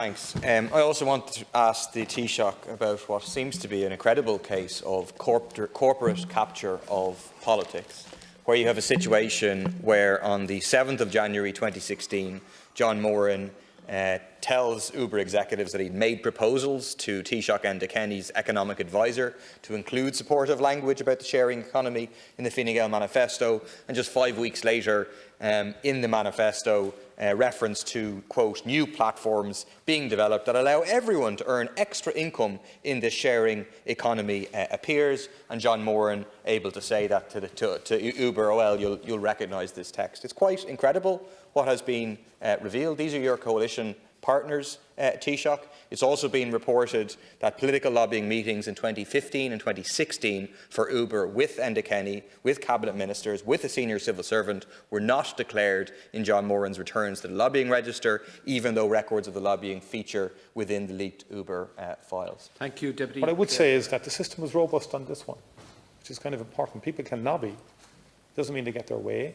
Thanks. I also want to ask the Taoiseach about what seems to be an incredible case of corporate capture of politics, where you have a situation where on the 7th of January 2016, John Moran tells Uber executives that he'd made proposals to Taoiseach Enda Kenny's economic advisor to include supportive language about the sharing economy in the Fine Gael manifesto, and just 5 weeks later, in the manifesto, reference to, quote, new platforms being developed that allow everyone to earn extra income in the sharing economy appears, and John Moran able to say that to Uber, oh well, you'll recognise this text. It's quite incredible what has been revealed. These are your coalition partners, Taoiseach. It's also been reported that political lobbying meetings in 2015 and 2016 for Uber with Enda Kenny, with cabinet ministers, with a senior civil servant were not declared in John Moran's returns to the lobbying register, even though records of the lobbying feature within the leaked Uber files. Thank you, Deputy. What I would say is that the system was robust on this one, which is kind of important. People can lobby. It doesn't mean they get their way,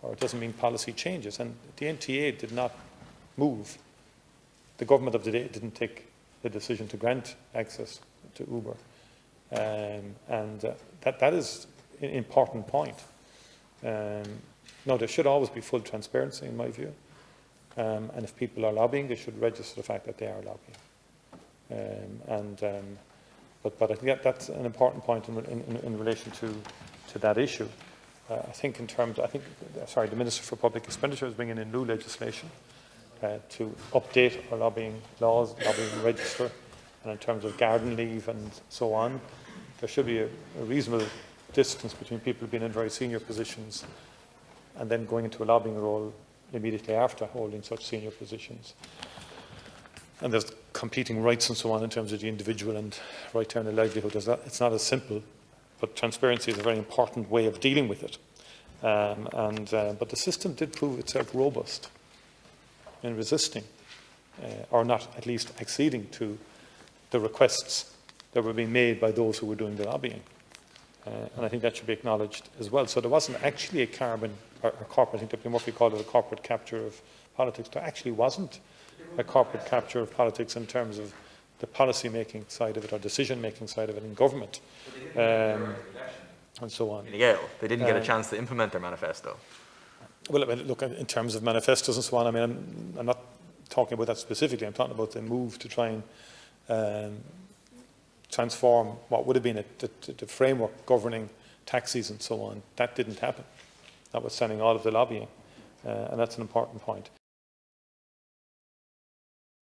or it doesn't mean policy changes. And the NTA did not move. The government of the day didn't take the decision to grant access to Uber. That is an important point. No, there should always be full transparency, in my view. And if people are lobbying, they should register the fact that they are lobbying. But I think that's an important point in relation to that issue. I think the Minister for Public Expenditure is bringing in new legislation to update our lobbying laws, lobbying register, and in terms of garden leave and so on, there should be a reasonable distance between people being in very senior positions and then going into a lobbying role immediately after holding such senior positions. And there's competing rights and so on in terms of the individual and right to earn a livelihood. It's not as simple, but transparency is a very important way of dealing with it. But the system did prove itself robust in resisting, or not at least acceding to, the requests that were being made by those who were doing the lobbying. And I think that should be acknowledged as well. So there wasn't actually a corporate, I think Deputy Murphy called it a corporate capture of politics. There actually wasn't a corporate capture of politics in terms of the policy-making side of it or decision-making side of it in government, and so on. Yeah, they didn't get a chance to implement their manifesto. Well, I mean, look, in terms of manifestos and so on, I mean, I'm not talking about that specifically. I'm talking about the move to try and transform what would have been the framework governing taxis and so on. That didn't happen. That was sending all of the lobbying, and that's an important point.